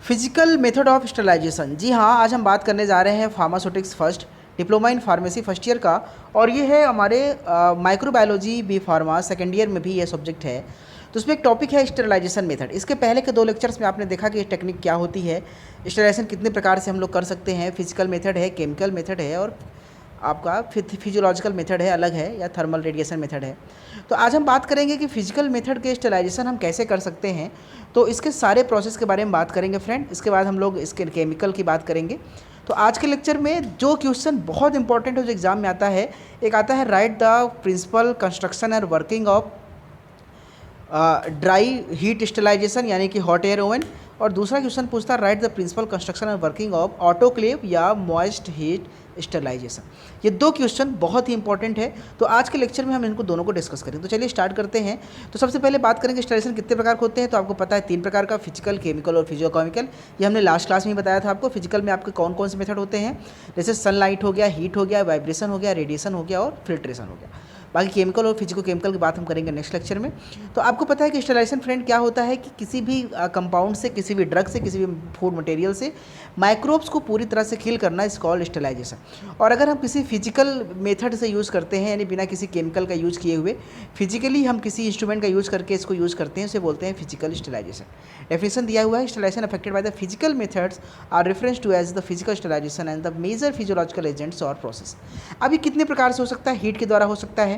Physical method of sterilisation. जी हाँ, आज हम बात करने जा रहे हैं pharmaceutics first diploma in pharmacy first year का, और ये है हमारे microbiology B pharma second year में भी ये सब्जेक्ट है। तो उसमें एक टॉपिक है स्टरलाइजेशन मेथड। इसके पहले के 2 लेक्चर्स में आपने देखा कि ये टेक्निक क्या होती है, स्टरलाइजेशन कितने प्रकार से हम लोग कर सकते हैं। फिजिकल मेथड है, केमिकल मेथड है, और आपका फिजियोलॉजिकल मेथड है अलग है, या थर्मल रेडिएशन मेथड है। तो आज हम बात करेंगे कि फिजिकल मेथड के स्टरलाइजेशन हम कैसे कर सकते हैं। तो इसके सारे प्रोसेस के बारे में बात करेंगे फ्रेंड। इसके बाद हम लोग इसके केमिकल की बात करेंगे। तो आज के लेक्चर में जो क्वेश्चन बहुत इंपॉर्टेंट है जो एग्जाम में आता है, एक आता है write the principle construction and working of dry heat sterilization यानी कि हॉट एयर ओवन, और दूसरा क्वेश्चन पूछता है write the principle construction and working of autoclave या मॉइस्ट हीट स्टरलाइजेशन। ये 2 क्वेश्चन बहुत ही इंपॉर्टेंट है। तो आज के लेक्चर में हम इनको दोनों को डिस्कस करें। तो चलिए स्टार्ट करते हैं। तो सबसे पहले बात करेंगे स्टरलाइजेशन कितने प्रकार के होते हैं। तो आपको पता है 3 प्रकार का, फिजिकल, केमिकल और फिजियोकेमिकल। ये हमने लास्ट क्लास में ही बताया था आपको। फिजिकल में आपके कौन कौन से मेथड होते हैं, जैसे सनलाइट हो गया, हीट हो गया, वाइब्रेशन हो गया, रेडिएशन हो गया और फिल्ट्रेशन हो गया। बाकी केमिकल और फिजिको केमिकल की बात हम करेंगे नेक्स्ट लेक्चर में। तो आपको पता है कि स्टरलाइजेशन फ्रेंड क्या होता है कि किसी भी कंपाउंड से, किसी भी ड्रग से, किसी भी फूड मटेरियल से माइक्रोब्स को पूरी तरह से किल करना इज कॉल्ड स्टरलाइजेशन। और अगर हम किसी फिजिकल मेथड से यूज़ करते हैं, यानी बिना किसी केमिकल का यूज़ किए हुए फिजिकली हम किसी इंस्ट्रूमेंट का यूज़ करके इसको यूज़ करते हैं, उसे बोलते हैं फिजिकल स्टरलाइजेशन। डेफिनेशन दिया हुआ है, sterilization affected by the physical methods are reference to as the physical sterilization and the major physiological agents और प्रोसेस। अभी कितने प्रकार से हो सकता है, हीट के द्वारा हो सकता है,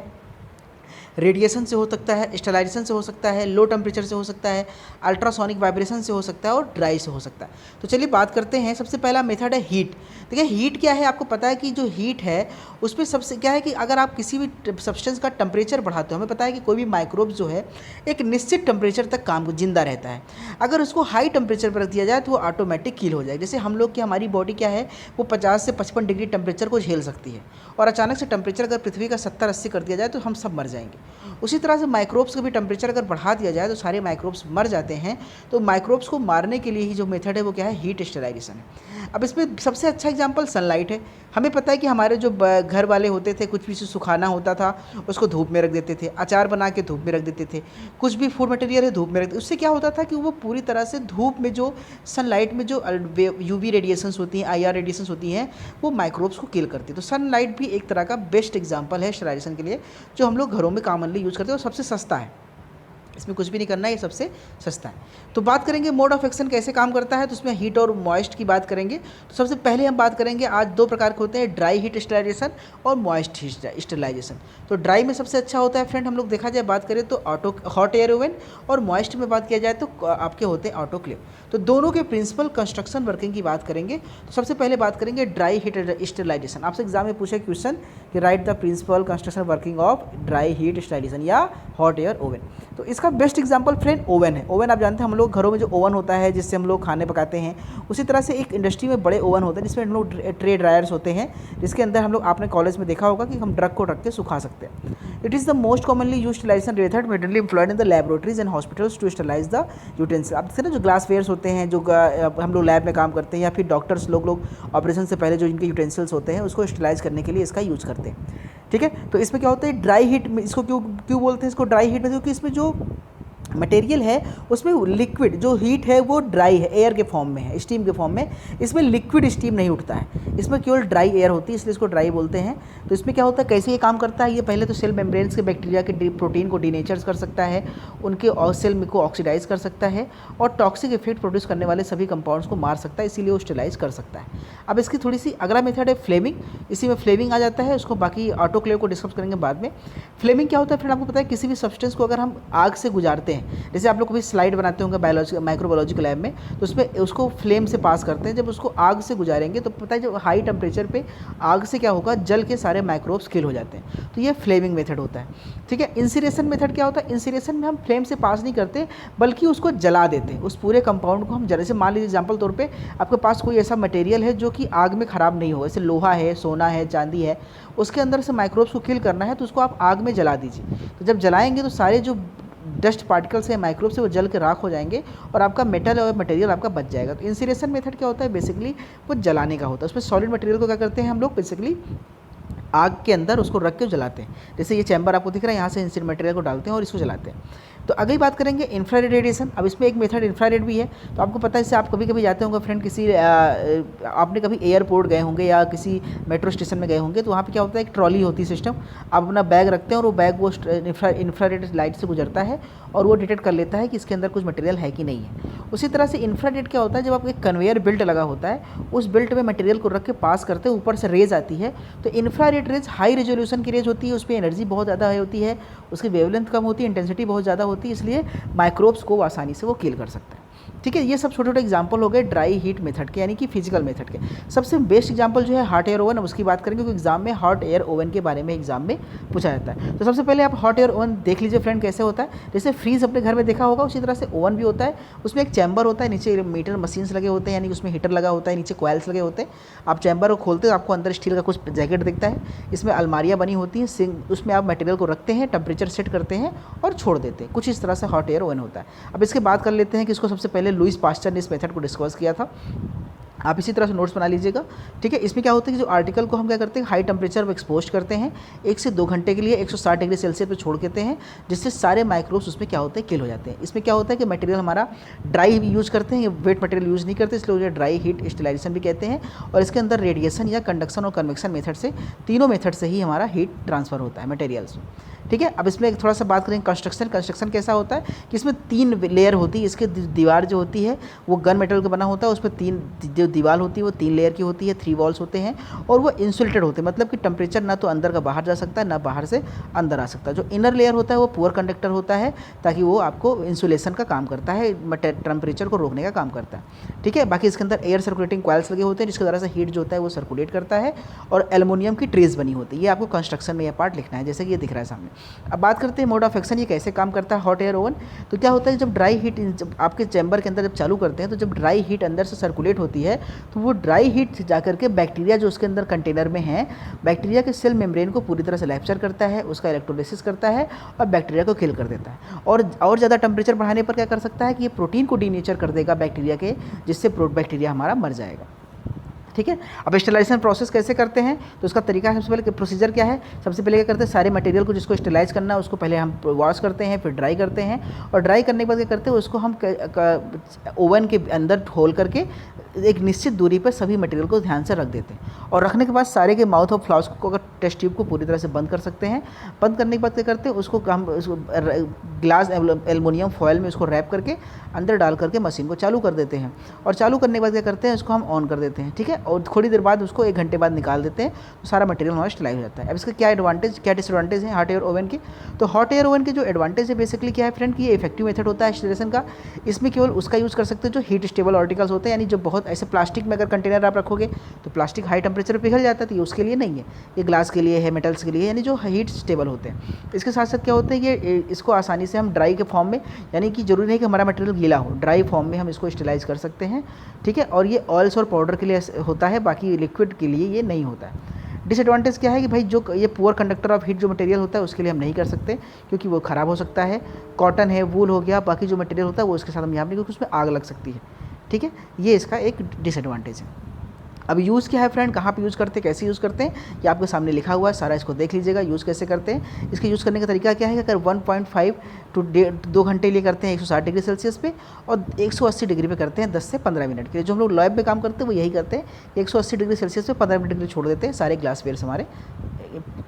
रेडिएशन से हो सकता है, स्टरलाइजेशन से हो सकता है, लो टेम्परेचर से हो सकता है, अल्ट्रासोनिक वाइब्रेशन से हो सकता है और ड्राई से हो सकता है। तो चलिए बात करते हैं। सबसे पहला मेथड है हीट। देखिए हीट क्या है, आपको पता है कि जो हीट है उसमें सबसे क्या है कि अगर आप किसी भी सब्सटेंस का टेम्परेचर बढ़ाते हो, हमें पता है कि कोई भी माइक्रोब जो है एक निश्चित टेम्परेचर तक काम जिंदा रहता है। अगर उसको हाई टेम्परेचर पर रख दिया जाए तो वो ऑटोमेटिक किल हो जाए। जैसे हम लोग की हमारी बॉडी क्या है, वो 50 से 55 डिग्री टेम्परेचर को झेल सकती है, और अचानक से टेम्परेचर अगर पृथ्वी का 70-80 कर दिया जाए तो हम सब मर जाएंगे। उसी तरह से माइक्रोब्स का भी टेम्परेचर अगर बढ़ा दिया जाए तो सारे माइक्रोब्स मर जाते हैं। तो माइक्रोब्स को मारने के लिए ही जो मेथड है वो क्या है, हीट स्टरलाइजेशन है। अब इसमें सबसे अच्छा एग्जांपल सनलाइट है। हमें पता है कि हमारे जो घर वाले होते थे, कुछ भी सुखाना होता था उसको धूप में रख देते थे, अचार बना के धूप में रख देते थे, कुछ भी फूड मटेरियल है धूप में रख देते। उससे क्या होता था कि वो पूरी तरह से धूप में जो सनलाइट में जो यूवी रेडिएशंस होती हैं, IR रेडिएशंस होती हैं, वो माइक्रोब्स को किल करती है। तो सनलाइट भी एक तरह का बेस्ट एग्जाम्पल है स्टरलाइजेशन के लिए, जो हम लोग घरों में कॉमनली यूज़ करते हैं और सबसे सस्ता है। इसमें कुछ भी नहीं करना है, ये सबसे सस्ता है। तो बात करेंगे मोड ऑफ एक्शन कैसे काम करता है। तो उसमें हीट और मॉइस्ट की बात करेंगे। तो सबसे पहले हम बात करेंगे, आज 2 प्रकार के होते हैं, ड्राई हीट स्टरलाइजेशन और मॉइस्ट हीट स्टरलाइजेशन। तो ड्राई में सबसे अच्छा होता है फ्रेंड, हम लोग देखा जाए बात करें तो हॉट एयर ओवन, और मॉइस्ट में बात किया जाए तो आपके होते हैं ऑटोक्लेव। तो दोनों के प्रिंसिपल कंस्ट्रक्शन वर्किंग की बात करेंगे। तो सबसे पहले बात करेंगे ड्राई हीट स्टरलाइजेशन। आपसे एग्जाम में पूछा क्वेश्चन कि write the principle construction working of dry heat sterilization या हॉट एयर ओवन। तो इसका बेस्ट एग्जांपल फ्रेंड ओवन है। ओवन आप जानते हैं, हम लोग घरों में जो ओवन होता है जिससे हम लोग खाने पकाते हैं, उसी तरह से एक इंडस्ट्री में बड़े ओवन होते हैं जिसमें हम लोग ट्रे ड्रायर्स होते हैं, जिसके अंदर हम लोग, आपने कॉलेज में देखा होगा कि हम ड्रग को रख के सुखा सकते हैं। It is the most commonly use sterilisation method mainly employed in the laboratories and hospitals to sterilise the utensil. आप देखते हैं ना, जो ग्लास वेयर्स होते हैं, जो हम लोग लैब में काम करते हैं, या फिर डॉक्टर्स लोग ऑपरेशन से पहले जो इनके यूटेंसिल्स होते हैं उसको स्टरलाइज करने के लिए इसका यूज़ करते हैं। ठीक है, तो इसमें क्या होता है, ड्राई हीट में इसको क्यों बोलते हैं इसको ड्राई हीट में, क्योंकि इसमें जो मटेरियल है उसमें लिक्विड जो हीट है वो ड्राई है, एयर के फॉर्म में है, स्टीम के फॉर्म में। इसमें लिक्विड स्टीम नहीं उठता है, इसमें केवल ड्राई एयर होती है, इसलिए इसको ड्राई बोलते हैं। तो इसमें क्या होता है, कैसे ये काम करता है, ये पहले तो सेल मेम्ब्रेन्स के बैक्टीरिया के प्रोटीन को डीनेचर्स कर सकता है, उनके सेल में को ऑक्सीडाइज कर सकता है, और टॉक्सिक इफेक्ट प्रोड्यूस करने वाले सभी कंपाउंड्स को मार सकता है, इसीलिए वो स्टरलाइज कर सकता है। अब इसकी थोड़ी सी अगला मेथड है फ्लेमिंग। इसी में फ्लेमिंग आ जाता है, उसको बाकी ऑटोक्लेव को डिस्कस करेंगे बाद में। फ्लेमिंग क्या होता है फिर, आपको पता है किसी भी सब्सटेंस को अगर हम आग से गुजारते हैं, जैसे आप लोग स्लाइड बनाते होंगे माइक्रोबायोलॉजिकल लैब में, तो उसमें उसको फ्लेम से पास करते हैं। जब उसको आग से गुजारेंगे तो पता है जब हाई टेम्परेचर पे आग से क्या होगा, जल के सारे माइक्रोब्स किल हो जाते हैं। तो ये फ्लेमिंग मेथड होता है। ठीक है, इंसिनेशन मेथड क्या होता है, इंसिनेशन में हम फ्लेम से पास नहीं करते बल्कि उसको जला देते हैं। उस पूरे कंपाउंड को हम जैसे मान लीजिए एग्जाम्पल तौर पर आपके पास कोई ऐसा मटेरियल है जो कि आग में ख़राब नहीं हो, जैसे लोहा है, सोना है, चांदी है, उसके अंदर से माइक्रोब्स को किल करना है तो उसको आप आग में जला दीजिए। तो जब जलाएंगे तो सारे जो डस्ट पार्टिकल्स है माइक्रोब से वो जल के राख हो जाएंगे और आपका मेटल और मटेरियल आपका बच जाएगा। तो इंसिनेशन मेथड क्या होता है, बेसिकली वो जलाने का होता है। उसमें सॉलिड मटेरियल को क्या करते हैं हम लोग, बेसिकली आग के अंदर उसको रख के जलाते हैं। जैसे ये चैम्बर आपको दिख रहा है, यहाँ से इंसिनेट मटेरियल को डालते हैं और इसको जलाते हैं। तो अगली बात करेंगे इंफ्रारेड रेडिएशन। अब इसमें एक मेथड इंफ्रारेड भी है। तो आपको पता है, जैसे आप कभी कभी जाते होंगे फ्रेंड, किसी आपने कभी एयरपोर्ट गए होंगे या किसी मेट्रो स्टेशन में गए होंगे, तो वहाँ पे क्या होता है, एक ट्रॉली होती है सिस्टम, आप अपना बैग रखते हैं और वो बैग वो इंफ्रारेड लाइट से गुजरता है और वो डिटेक्ट कर लेता है कि इसके अंदर कुछ मटेरियल है कि नहीं है। उसी तरह से इंफ्रारेड क्या होता है, जब आप एक कन्वेयर बेल्ट लगा होता है, उस बेल्ट में मटेरियल को रख के पास करते हैं, ऊपर से रेज आती है, तो इंफ्रारेड रेज हाई रेजोल्यूशन की रेज होती है, उसमें एनर्जी बहुत ज़्यादा होती है, उसकी वेवलेंथ कम होती है, इंटेंसिटी बहुत ज़्यादा होती है, इसलिए माइक्रोब्स को आसानी से वो किल कर सकता है। ठीक है, ये सब छोटे छोटे एग्जाम्पल हो गए ड्राई हीट मेथड के, यानी कि फिजिकल मेथड के। सबसे बेस्ट एग्जाम्पल जो है हॉट एयर ओवन, उसकी बात करेंगे, क्योंकि एग्जाम में हॉट एयर ओवन के बारे में एग्जाम में पूछा जाता है। तो सबसे पहले आप हॉट एयर ओवन देख लीजिए फ्रेंड, कैसे होता है। जैसे फ्रीज अपने घर में देखा होगा, उसी तरह से ओवन भी होता है। उसमें एक चैम्बर होता है, नीचे मीटर मशीन्स लगे होते हैं, यानी कि उसमें हीटर लगा होता है, नीचे कॉइल्स लगे होते हैं। आप चैम्बर को खोलते हो, आपको अंदर स्टील का कुछ जैकेट दिखता है, इसमें अलमारियाँ बनी होती हैं, उसमें आप मटेरियल को रखते हैं, टेम्परेचर सेट करते हैं और छोड़ देते हैं। कुछ इस तरह से हॉट एयर ओवन होता है। अब इसके बात कर लेते हैं कि इसको सबसे पहले लुईस पास्चर ने इस मेथड को डिस्कस किया था। आप इसी तरह से नोट्स बना लीजिएगा। ठीक है, इसमें क्या होता है कि जो आर्टिकल को हम क्या करते हैं, हाई टेम्परेचर में एक्सपोज करते हैं 1 से 2 घंटे के लिए 160 डिग्री सेल्सियस पे छोड़ देते हैं, जिससे सारे माइक्रोब्स उसमें क्या होते हैं, किल हो जाते हैं। इसमें क्या होता है कि मटेरियल हमारा ड्राई यूज़ करते हैं, ये वेट मटेरियल यूज़ नहीं करते, इसलिए उसे ड्राई हीट स्टेलाइजेशन भी कहते हैं। और इसके अंदर रेडिएशन या कंडक्शन और कन्वेक्शन मेथड से, तीनों मेथड से ही हमारा हीट ट्रांसफ़र होता है मटेरियल्स में। ठीक है, अब इसमें थोड़ा सा बात करेंगे कंस्ट्रक्शन कैसा होता है, कि इसमें 3 लेयर होती है। इसके दीवार जो होती है वो गन मेटल का बना होता है, उसमें 3 जो दीवार होती है वो 3 लेयर की होती है, 3 वॉल्स होते हैं और वो इंसुलेटेड होते हैं, मतलब कि टेम्परेचर ना तो अंदर का बाहर जा सकता है, ना बाहर से अंदर आ सकता है। जो इनर लेयर होता है वो पुअर कंडक्टर होता है, ताकि वो आपको इंसुलेशन का काम करता है, टेम्परेचर को रोकने का काम करता है। ठीक है, बाकी इसके अंदर एयर सर्कुलेटिंग कॉइल्स लगे होते हैं, जिसके द्वारा से हीट जो होता है वो सर्कुलेट करता है, और एल्युमिनियम की ट्रेस बनी होती है। ये आपको कंस्ट्रक्शन में यह पार्ट लिखना है, जैसे कि ये दिख रहा है सामने। अब बात करते हैं मोड ऑफ एक्शन, ये कैसे काम करता है हॉट एयर ओवन। तो क्या होता है, जब ड्राई हीट जब आपके चैम्बर के अंदर जब चालू करते हैं, तो जब ड्राई हीट अंदर से सर्कुलेट होती है, तो वो ड्राई हीट जाकर के बैक्टीरिया जो उसके अंदर कंटेनर में है, बैक्टीरिया के सेल मेम्ब्रेन को पूरी तरह से कैप्चर करता है, उसका इलेक्ट्रोलिसिस करता है और बैक्टीरिया को किल कर देता है। और ज़्यादा टेम्परेचर बढ़ाने पर क्या कर सकता है कि ये प्रोटीन को डीनेचर कर देगा बैक्टीरिया के, जिससे बैक्टीरिया हमारा मर जाएगा। ठीक है, अब स्टेलाइजेशन प्रोसेस कैसे करते हैं, तो उसका तरीका है, सबसे पहले प्रोसीजर क्या है। सबसे पहले क्या करते हैं, सारे मटेरियल को जिसको स्टेलाइज करना है उसको पहले हम वॉश करते हैं, फिर ड्राई करते हैं, और ड्राई करने के बाद क्या करते हैं, उसको हम ओवन के अंदर खोल करके एक निश्चित दूरी पर सभी मटेरियल को ध्यान से रख देते हैं, और रखने के बाद सारे के माउथ ऑफ फ्लास्क को, अगर टेस्ट ट्यूब को पूरी तरह से बंद कर सकते हैं। बंद करने के बाद क्या करते हैं, उसको हम ग्लास एल्युमिनियम फॉयल में उसको रैप करके अंदर डाल करके मशीन को चालू कर देते हैं, और चालू करने के बाद क्या करते हैं, उसको हम ऑन कर देते हैं। ठीक है, और थोड़ी देर बाद उसको 1 घंटे बाद निकाल देते हैं, तो सारा मटेरियल हमारा स्टेलाइज हो जाता है। अब इसका क्या एडवांटेज क्या डिसएडवांटेज है हॉट एयर ओवन की। तो हॉट एयर ओवन के जो एडवांटेज है बेसिकली क्या है फ्रेंड, कि ये इफेक्टिव मेथड होता है स्टेलाइजेशन का। इसमें केवल उसका यूज़ कर सकते हैं जो हीट स्टेबल आर्टिकल्स होते हैं, यानी जो बहुत ऐसे प्लास्टिक में अगर कंटेनर आप रखोगे तो प्लास्टिक हाई टेम्परेचर पर पिघल जाता है, तो ये उसके लिए नहीं है, ये ग्लास के लिए है, मेटल्स के लिए, यानी जो हीट स्टेबल होते हैं। इसके साथ साथ क्या होता है, ये इसको आसानी से हम ड्राई के फॉर्म में, यानी कि जरूरी नहीं कि हमारा मटेरियल गीला हो, ड्राई फॉर्म में हम इसको स्टेलाइज कर सकते हैं। ठीक है, और ये ऑयल्स और पाउडर के लिए होता है, बाकी लिक्विड के लिए ये नहीं होता है। डिसएडवांटेज क्या है कि भाई जो ये पुअर कंडक्टर ऑफ हीट जो मटेरियल होता है उसके लिए हम नहीं कर सकते, क्योंकि वो ख़राब हो सकता है। कॉटन है, वूल हो गया, बाकी जो मटेरियल होता है वो इसके साथ हम यहाँ नहीं, क्योंकि उसमें आग लग सकती है। ठीक है, ये इसका एक डिसएडवांटेज है। अब यूज़ क्या है फ्रेंड, कहाँ पे यूज़ करते हैं, कैसे यूज़ करते हैं, ये आपके सामने लिखा हुआ है, सारा इसको देख लीजिएगा यूज़ कैसे करते हैं। इसके यूज़ करने का तरीका क्या है कि अगर 1.5 टू 2 घंटे लिए करते हैं 160 डिग्री सेल्सियस पे, और 180 डिग्री पे करते हैं 10 से 15 मिनट के लिए। जो हम लोग लैब में काम करते हैं वो यही करते हैं, 180 डिग्री सेल्सियस पे 15 मिनट के लिए छोड़ देते हैं, सारे ग्लास वेयर्स हमारे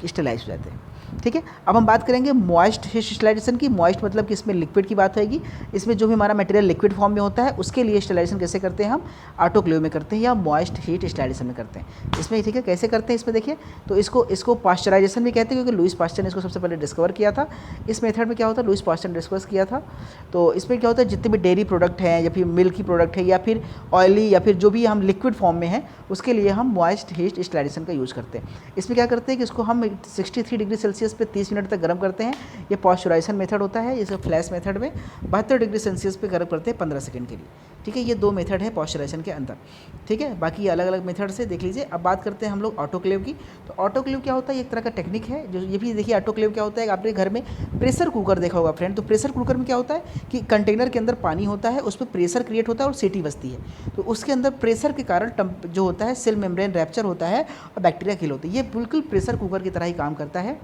स्टेलाइज हो जाते हैं। ठीक है, अब हम बात करेंगे मॉइस्ट हीट स्टेलाइजेशन की। मॉइस्ट मतलब कि इसमें लिक्विड की बात होगी, इसमें जो भी हमारा मटेरियल लिक्विड फॉर्म में होता है उसके लिए स्टेलाइजेशन कैसे करते हैं, हम ऑटोक्लेव में करते हैं या मॉइस्ट हीट स्टेलाइजेशन में करते हैं इसमें। ठीक है, कैसे करते हैं इसमें देखिए, तो इसको पास्चराइजेशन भी कहते हैं, क्योंकि लुईस पास्चर ने इसको सबसे पहले डिस्कवर किया था। इस मेथड में क्या होता है, लुईस पास्चर ने डिस्कस किया था। तो इसमें क्या होता है, जितने भी डेयरी प्रोडक्ट हैं या फिर मिल्क की प्रोडक्ट है या फिर ऑयली या फिर जो भी हम लिक्विड फॉर्म में है, उसके लिए हम मॉइस्ट हीट स्टेलाइजेशन का यूज़ करते हैं। इसमें क्या करते हैं कि इसको हम 63 डिग्री सेल्सियस पे 30 मिनट तक गर्म करते हैं। ये पास्चराइजेशन मेथड होता है। इसे फ्लैश मेथड में 72 डिग्री सेल्सियस पे गर्म करते हैं 15 सेकंड के लिए। ठीक है, ये 2 मेथड है पास्चराइजेशन के अंदर। ठीक है, बाकी अलग अलग मेथड से देख लीजिए। अब बात करते हैं हम लोग ऑटोक्लेव की। तो ऑटोक्लेव क्या होता है, एक तरह का टेक्निक है जो ये भी देखिए। ऑटोक्लेव क्या होता है, आपने घर में प्रेशर कुकर देखा होगा फ्रेंड। तो प्रेशर कुकर में क्या होता है कि कंटेनर के अंदर पानी होता है, उस पर प्रेशर क्रिएट होता है और सीटी बजती है। तो उसके अंदर प्रेशर के कारण जो होता है सेल मेम्ब्रेन रैप्चर होता है और बैक्टीरिया किल होती है। ये बिल्कुल प्रेशर कुकर की तरह ही काम करता है।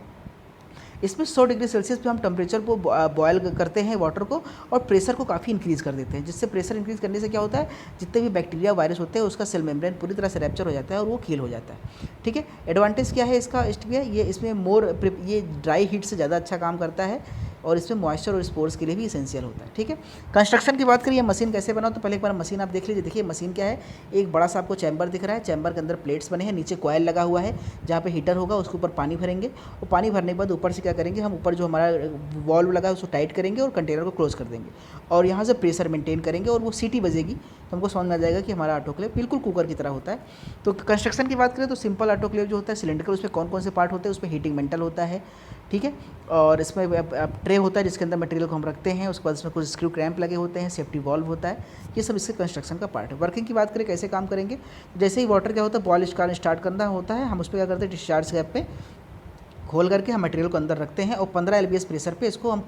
इसमें 100 डिग्री सेल्सियस पे हम टेम्परेचर को बॉयल करते हैं वाटर को, और प्रेशर को काफ़ी इंक्रीज़ कर देते हैं, जिससे प्रेशर इंक्रीज़ करने से क्या होता है, जितने भी बैक्टीरिया वायरस होते हैं उसका सेल मेम्ब्रेन पूरी तरह से रैप्चर हो जाता है और वो कील हो जाता है। ठीक है, एडवांटेज क्या है इसका स्टीविया, ये इसमें ये ड्राई हीट से ज़्यादा अच्छा काम करता है और इसमें मॉइस्चर और स्पोर्स के लिए भी इसेंशियल होता है। ठीक है, कंस्ट्रक्शन की बात करिए, मशीन कैसे बनाओ, तो पहले एक बार मशीन आप देख लीजिए। देखिए मशीन क्या है, एक बड़ा सा आपको चैम्बर दिख रहा है, चैम्बर के अंदर प्लेट्स बने हैं, नीचे कॉयल लगा हुआ है जहाँ पे हीटर होगा, उसके ऊपर पानी भरेंगे और पानी भरने के बाद ऊपर से क्या करेंगे, हम ऊपर जो हमारा वॉल्व लगा है उसको टाइट करेंगे और कंटेनर को क्लोज कर देंगे और यहाँ से प्रेशर मेंटेन करेंगे और वो सीटी बजेगी तो हमको समझ में आ जाएगा कि हमारा ऑटोक्लेव बिल्कुल कुकर की तरह होता है। तो कंस्ट्रक्शन की बात करें तो सिंपल ऑटोक्लेव जो होता है सिलेंडर, उसमें कौन कौन से पार्ट होते हैं, उसमें हीटिंग मेंटल होता है। ठीक है, और इसमें ट्रे होता है जिसके अंदर मटेरियल को हम रखते हैं, उसके बाद इसमें कुछ स्क्रू क्रैम्प लगे होते हैं, सेफ्टी वॉल्व होता है, ये सब इसके कंस्ट्रक्शन का पार्ट है। वर्किंग की बात करें कैसे काम करेंगे, जैसे ही वाटर क्या होता है बॉयल स्टार्ट करना होता है, हम उस पर क्या करते हैं, डिस्चार्ज गैप पे खोल करके हम मटेरियल को अंदर रखते हैं और 15 LBS प्रेशर पे इसको हम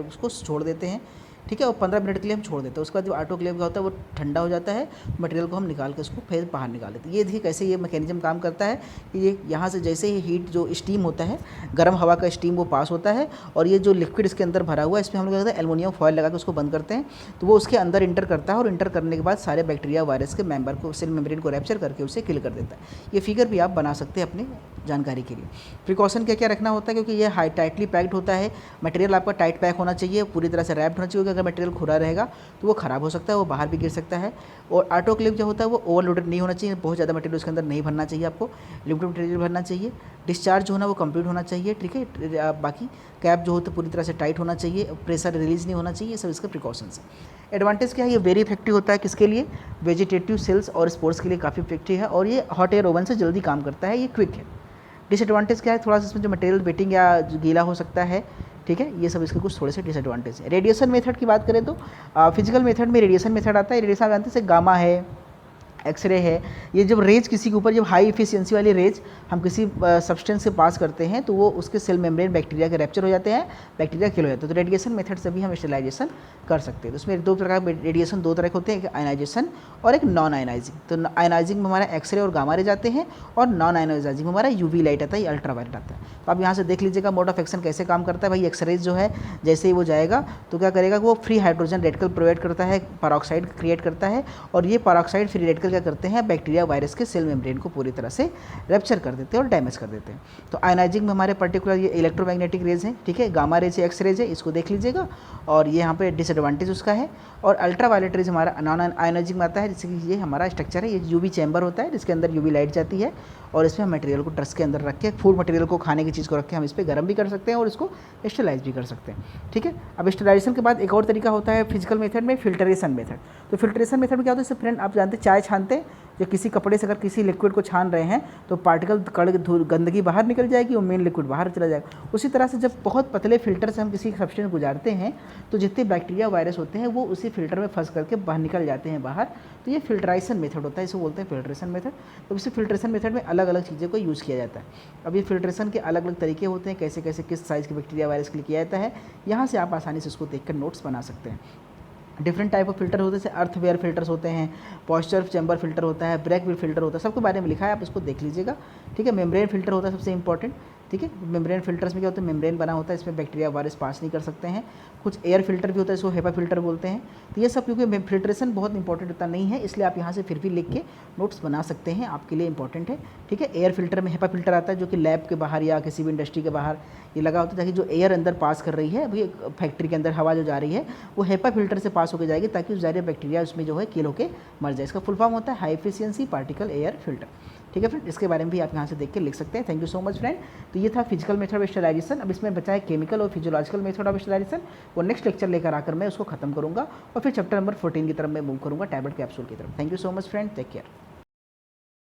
उसको छोड़ देते हैं। ठीक है, और 15 मिनट के लिए हम छोड़ देते हैं। उसके बाद जो ऑटोक्लेव का होता है वो ठंडा हो जाता है, मटेरियल को हम निकाल के उसको फिर बाहर निकाल देते हैं। ये देखिए कैसे ये मैकेनिज्म काम करता है कि ये यहाँ से जैसे ही हीट जो स्टीम होता है, गर्म हवा का स्टीम वो पास होता है और ये जो लिक्विड इसके अंदर भरा हुआ है इसमें हम लोग क्या करते हैं, एल्युमिनियम फॉयल लगा के उसको बंद करते हैं, तो वो उसके अंदर इंटर करता है और इंटर करने के बाद सारे बैक्टीरिया वायरस के मेंबर को, सेल मेम्ब्रेन को रैप्चर करके उसे किल कर देता है। ये फिगर भी आप बना सकते हैं अपनी जानकारी के लिए। प्रिकॉशन क्या क्या रखना होता है, क्योंकि ये टाइटली पैक्ड होता है, मटेरियल आपका टाइट पैक होना चाहिए, पूरी तरह से रैप्ड होना चाहिए, क्योंकि अगर मटेरियल खुला रहेगा तो वो ख़राब हो सकता है, वो बाहर भी गिर सकता है। और ऑटोक्लेव जो होता है वो ओवरलोडेड नहीं होना चाहिए, बहुत ज़्यादा मटेरियल उसके अंदर नहीं भरना चाहिए, आपको लिमिटेड मटेरियल भरना चाहिए। डिस्चार्ज जो होना वो कंप्लीट होना चाहिए। ठीक है, बाकी कैप जो होता है पूरी तरह से टाइट होना चाहिए, प्रेशर रिलीज नहीं होना चाहिए, ये सब इसके प्रिकॉशंस है। एडवांटेज क्या है, ये वेरी इफेक्टिव होता है किसके लिए, वेजिटेटिव सेल्स और स्पोर्ट्स के लिए काफ़ी इफेक्टिव है और ये हॉट एयर ओवन से जल्दी काम करता है, ये क्विक है। डिसएडवांटेज क्या है, थोड़ा सा इसमें जो मटेरियल वेटिंग या गीला हो सकता है। ठीक है, ये सब इसके कुछ थोड़े से डिसएडवांटेज है। रेडिएशन मेथड की बात करें तो फिजिकल मेथड में रेडिएशन मेथड आता है। रेडिएशन जानते हैं गामा है, एक्सरे है, ये जब रेज किसी के ऊपर, जब हाई इफिशियंसी वाली रेज हम किसी सब्सटेंस से पास करते हैं तो वो उसके सेल मेम्ब्रेन बैक्टीरिया के रैप्चर हो जाते हैं, बैक्टीरिया किल हो जाते हैं। तो रेडिएशन मेथड से भी हम स्टेरिलाइजेशन कर सकते हैं। तो उसमें दो प्रकार के रेडिएशन, दो तरह के होते हैं, एक आयनाइजेशन और एक नॉन आयनाइजिंग। तो आयनाइजिंग में हमारा एक्सरे और गामा रे जाते हैं और नॉन आयनाइजिंग में हमारा यूवी लाइट आता है, अल्ट्रावायलेट आता है। तो आप यहाँ से देख लीजिएगा मोड ऑफ एक्शन कैसे काम करता है। भाई एक्सरेज जो है जैसे ही वो जाएगा तो क्या करेगा, वो फ्री हाइड्रोजन रेडिकल प्रोवाइड करता है, पेरोक्साइड क्रिएट करता है और ये पेरोक्साइड फ्री रेडिकल क्या करते हैं, बैक्टीरिया वायरस के सेल मेम्ब्रेन को पूरी तरह से रैप्चर कर देते हैं और डैमेज कर देते हैं। तो आयनाइजिंग में हमारे पर्टिकुलर ये इलेक्ट्रोमैग्नेटिक रेज हैं। ठीक है, गामा रेज है, एक्स रेज है, इसको देख लीजिएगा और ये यहाँ पे डिसएडवांटेज उसका है। और अल्ट्रावायलेट रेज हमारा नॉन आयनाइजिंग में आता है, जैसे कि ये हमारा स्ट्रक्चर है, ये यूवी चैम्बर होता है जिसके अंदर यूवी लाइट जाती है और इसमें हम मटेरियल को ट्रस के अंदर रख के, फूड मटेरियल को, खाने की चीज़ को रख के हम इस पर गर्म भी कर सकते हैं और इसको स्टेलाइज भी कर सकते हैं। ठीक है, अब स्टेलाइजेशन के बाद एक और तरीका होता है फिजिकल मेथड में, फिल्ट्रेशन मेथड। तो फिल्ट्रेशन मेथड में क्या होता है, फ्रेंड आप जानते हैं चाय छानते हैं, या किसी कपड़े से अगर किसी लिक्विड को छान रहे हैं तो पार्टिकल कण गंदगी बाहर निकल जाएगी और मेन लिक्विड बाहर चला जाएगा। उसी तरह से जब बहुत पतले फिल्टर से हम किसी सब्सटेंस गुजारते हैं तो जितने बैक्टीरिया वायरस होते हैं वो उसी फिल्टर में फंस करके बाहर निकल जाते हैं बाहर। तो ये फिल्ट्रेशन मेथड होता है, इसे बोलते हैं फिल्ट्रेशन मेथड। तो इसी फिल्ट्रेशन मेथड में अलग अलग चीज़ों को यूज़ किया जाता है। अब ये फिल्ट्रेशन के अलग अलग तरीके होते हैं, कैसे कैसे किस साइज़ के बैक्टीरिया वायरस के लिए किया जाता है, यहाँ से आप आसानी से उसको देखकर नोट्स बना सकते हैं। डिफरेंट टाइप ऑफ फिल्टर होते हैं, जैसे अर्थवेयर फिल्टर्स होते हैं, पॉइस्चर चैम्बर फिल्टर होता है, ब्रैक विल फिल्टर होता है, सबके बारे में लिखा है, आप इसको देख लीजिएगा। ठीक है, मेम्ब्रेन फिल्टर होता है सबसे इंपॉर्टेंट। ठीक है, मेम्ब्रेन फिल्टर्स में क्या होता है, मेम्ब्रेन बना होता है, इसमें बैक्टीरिया वायरस पास नहीं कर सकते हैं। कुछ एयर फिल्टर भी होता है, इसको हेपा फिल्टर बोलते हैं। तो ये सब क्योंकि फिल्ट्रेशन बहुत इंपॉर्टेंट होता नहीं है, इसलिए आप यहाँ से फिर भी लिख के नोट्स बना सकते हैं, आपके लिए इंपॉर्टेंट है। ठीक है, एयर फिल्टर में हेपा फिल्टर आता है जो कि लैब के बाहर या किसी भी इंडस्ट्री के बाहर ये लगा होता है, ताकि जो एयर अंदर पास कर रही है, अभी फैक्ट्री के अंदर हवा जो जा रही है वो हेपा फिल्टर से पास होकर जाएगी, ताकि उस सारे बैक्टीरिया उसमें जो है किल होकर मर जाए। इसका फुल फॉर्म होता है high efficiency particle air filter. ठीक है फ्रेंड, इसके बारे में भी आप यहाँ से देख के लिख सकते हैं। Thank you so much friend. तो ये था फिजिकल मेथड ऑफ स्टेरिलाइजेशन। अब इसमें बचा है केमिकल और फिजियोलॉजिकल मेथड ऑफ स्टेरिलाइजेशन। वो नेक्स्ट लेक्चर लेकर आकर मैं उसको खत्म करूँगा और फिर चैप्टर नंबर 14 की तरफ मैं मूव करूँगा, टैबलेट कैप्सूल की तरफ। Thank you so much friend, take care.